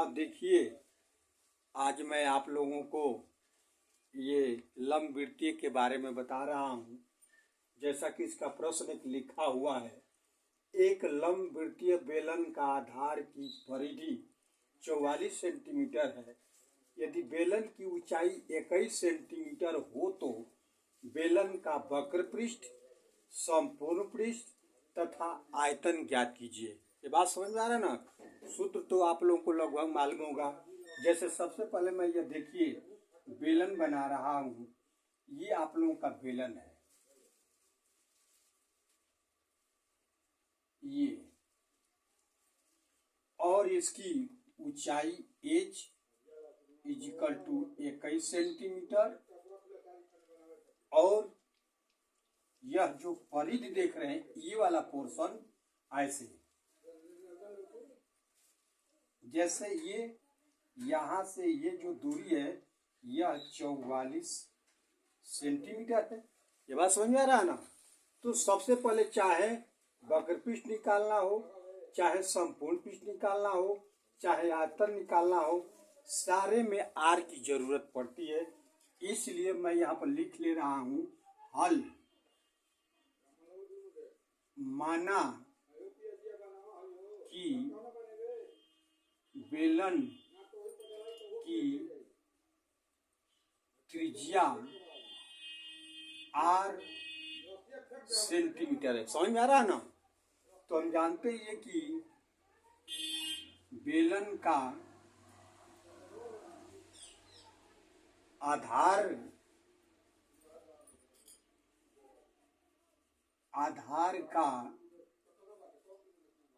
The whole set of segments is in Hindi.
अब देखिए, आज मैं आप लोगों को ये लंबवृत्तीय के बारे में बता रहा हूँ। जैसा कि इसका प्रश्न एक लिखा हुआ है, एक लंबवृत्तीय बेलन का आधार की परिधि 44 सेंटीमीटर है। यदि बेलन की ऊंचाई 21 सेंटीमीटर हो तो बेलन का वक्र पृष्ठ, संपूर्ण पृष्ठ तथा आयतन ज्ञात कीजिए। ये बात समझ में आ रहा है ना? सूत्र तो आप लोगों को लगभग मालूम होगा। जैसे सबसे पहले मैं ये देखिए बेलन बना रहा हूँ। ये आप लोगों का बेलन है, ये, और इसकी ऊंचाई h इजिकल टू 21 सेंटीमीटर, और यह जो परिधि देख रहे हैं ये वाला पोर्शन ऐसे, जैसे ये यहाँ से ये जो दूरी है यह 44 सेंटीमीटर है। ये बात समझ में आ रहा है ना? तो सबसे पहले चाहे वक्र पृष्ठ निकालना हो, चाहे संपूर्ण पृष्ठ निकालना हो, चाहे आयतन निकालना हो, सारे में आर की जरूरत पड़ती है। इसलिए मैं यहाँ पर लिख ले रहा हूँ हल। माना कि बेलन की त्रिज्या r सेंटीमीटर है। समझ में आ रहा है ना? तो हम जानते हैं कि बेलन का आधार का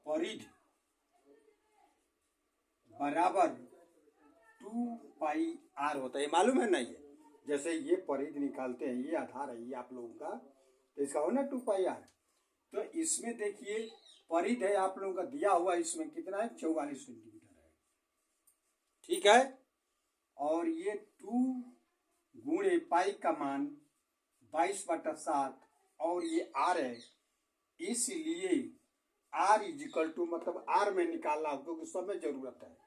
परिधि बराबर 2 पाई r होता है। मालूम है ना? ये जैसे ये परिधि निकालते हैं, ये आधार है ये आप लोगों का, तो इसका हो ना 2 पाई r। तो इसमें देखिए परिधि है आप लोगों का दिया हुआ, इसमें कितना है? 44 सेंटीमीटर है। ठीक है। और ये 2 गुणे पाई का मान 22/7 और ये r है। इसलिए r इजिकल टू, मतलब r में निकालना हो क्योंकि समय जरूरत है।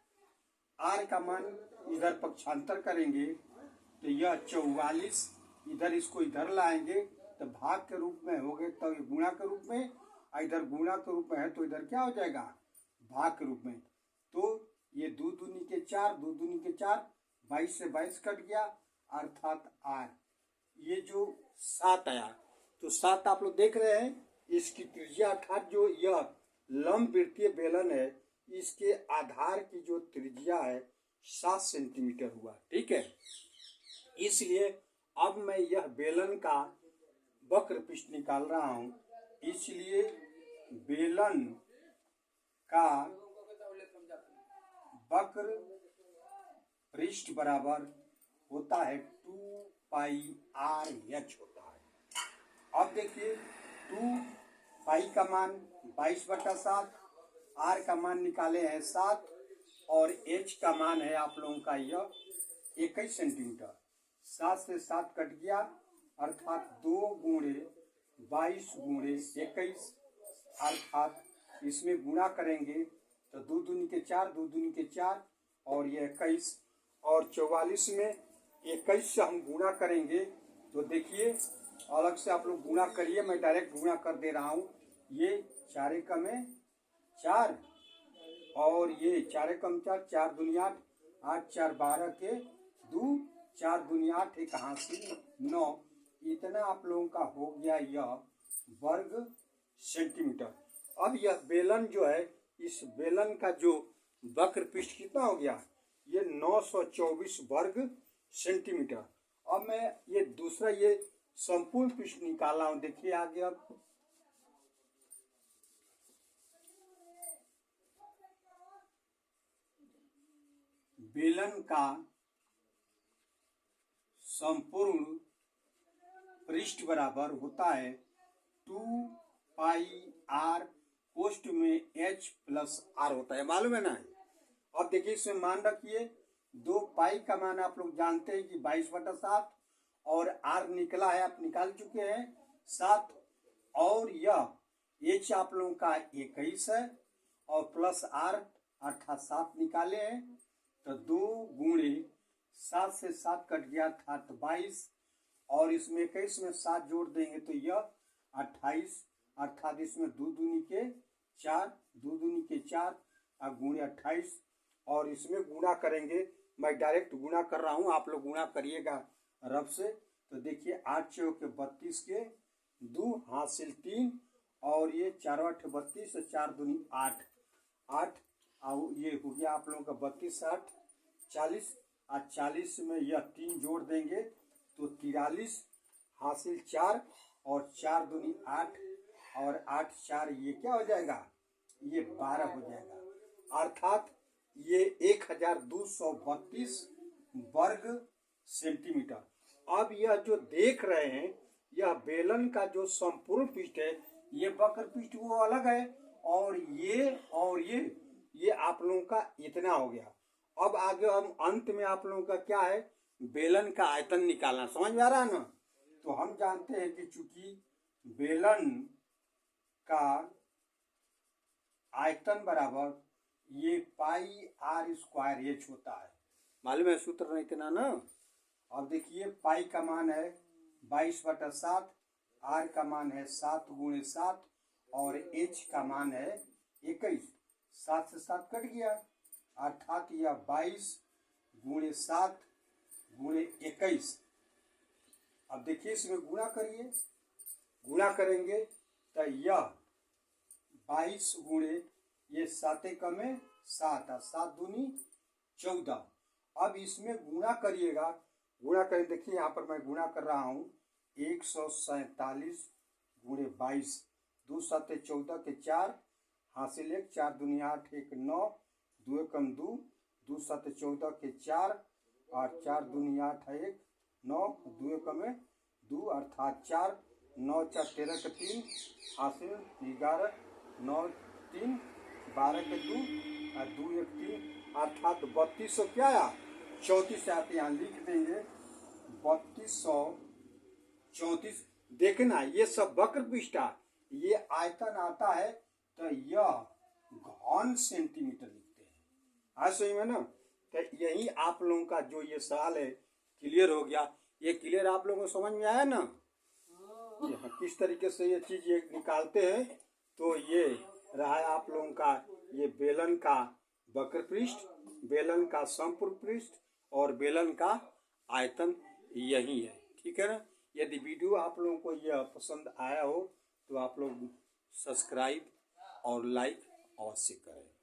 r का मान इधर पक्षांतर करेंगे तो यह 44, इधर इसको इधर लाएंगे तो भाग के रूप में हो गए, तो ये गुणा के रूप में, इधर गुणा के रूप में है तो इधर क्या हो जाएगा? भाग के रूप में। तो ये 2 दूनी के 4, 2 दूनी के 4, 22 से 22 कट गया, अर्थात r ये जो 7 आया। तो 7 आप लोग देख रहे हैं, इसकी त्रिज्या अर्थात जो यह लंबवृत्तीय बेलन है इसके आधार की जो त्रिज्या है 7 सेंटीमीटर हुआ। ठीक है। इसलिए अब मैं यह बेलन का वक्र पृष्ठ निकाल रहा हूं। इसलिए बेलन का वक्र पृष्ठ बराबर होता है 2 पाई r h होता है। अब देखिए 2 पाई का मान 22/7, r का मान निकाले हैं 7 और h का मान है आप लोगों का यह 21 सेंटीमीटर। 7 से 7 कट गया, अर्थात 2 गुणे 22 गुणे 21, अर्थात इसमें गुणा करेंगे तो 2 दूनी के 4, 2 दूनी के 4 और ये 21, और 44 में 21 से हम गुणा करेंगे तो देखिए अलग से आप लोग गुणा करिए, मैं डायरेक्ट गुणा कर दे रहा हूँ। ये 4 एकम 4 और ये 4 एकम 4, 4 दूनी 8, 8 4 12 के 2, 4 दूनी 8, 1 हासी 9, इतना आप लोगों का हो गया यह वर्ग सेंटीमीटर। अब यह बेलन जो है, इस बेलन का जो वक्र पृष्ठ कितना हो गया? ये 924 वर्ग सेंटीमीटर। अब मैं ये दूसरा ये संपूर्ण पृष्ठ निकाला हूं। देखिए आगे अब बेलन का संपूर्ण पृष्ठ बराबर होता है 2 पाई r, पोस्ट में h प्लस r होता है। मालूम है ना? अब देखिए इसमें मान रखिए 2 पाई का मान आप लोग जानते हैं कि 22/7 और r निकला है, आप निकाल चुके हैं 7, और यह h आप लोगों का 21 है और प्लस r अर्थात 7 निकाले हैं। तो 2 गुणे 7 से 7 कट गया अर्थात 22, और इसमें 21 में 7 जोड़ देंगे तो यह 28, अर्थात इसमें 2 दूनी के 4, 2 दूनी के 4 और गुणे 28, और इसमें गुणा करेंगे। मैं डायरेक्ट गुणा कर रहा हूँ, आप लोग गुणा करिएगा रफ से। तो देखिए 8 चौके 32 के 2 हासिल 3, और ये 4 8 32, 4 दूनी 8, और ये हो गया आप लोगों का 32 8 40, और 40 में यह 3 जोड़ देंगे तो 43 हासिल 4, और 4 दूनी 8, और 8 4 ये क्या हो जाएगा, ये 12 हो जाएगा, अर्थात ये 1232 वर्ग सेंटीमीटर। अब यह जो देख रहे हैं, यह बेलन का जो संपूर्ण पृष्ठ है, ये वक्र पृष्ठ वो अलग है, और ये आप लोगों का इतना हो गया। अब आगे हम अंत में आप लोगों का क्या है, बेलन का आयतन निकालना। समझ में आ रहा है ना? तो हम जानते हैं कि चूंकि बेलन का आयतन बराबर ये पाई आर स्क्वायर एच होता है। मालूम है सूत्र नहीं इतना ना? अब देखिए पाई का मान है 22/7, आर का मान है 7 गुणे 7, और एच का मान है 21। 7 से 7 कट गया, अर्थात यह 22 गुणे 7 गुणे 21। अब देखिए इसमें गुणा करिए, गुणा करेंगे तो यह 22 गुणे ये 7 कम है 7, 7 दूनी 14। अब इसमें गुणा करिएगा, गुणा करें, देखिए यहाँ पर मैं गुणा कर रहा हूँ 147 गुणे 22, 2 7 14 के 4 हासिल 1, 4 दूनी 8 1 9, 2 कम 2, 2 7 14 के 4, और 4 दूनी 8 है 1 9, 2 कम 2, अर्थात 4 9 4 13 के 3 हासिल 11, 9 3 12 के 2 और 2 1 3, अर्थात 3200 क्या आया, 34 आप यहाँ लिख देंगे 3234। देखना ये सब वक्र पृष्ठ, ये आयतन आता है तो यह घन सेंटीमीटर लिखते हैं। आज सही में ना? तो यही आप लोगों का जो ये सवाल है क्लियर हो गया। ये क्लियर आप लोगों को समझ में आया ना? किस तरीके से ये चीज ये निकालते हैं। तो ये रहा है आप लोगों का ये बेलन का वक्र पृष्ठ, बेलन का समपूर्ण पृष्ठ और बेलन का आयतन यही है। ठीक है ना? यदि वीडियो आप लोगों को यह पसंद आया हो तो आप लोग सब्सक्राइब और लाइक अवश्य करें।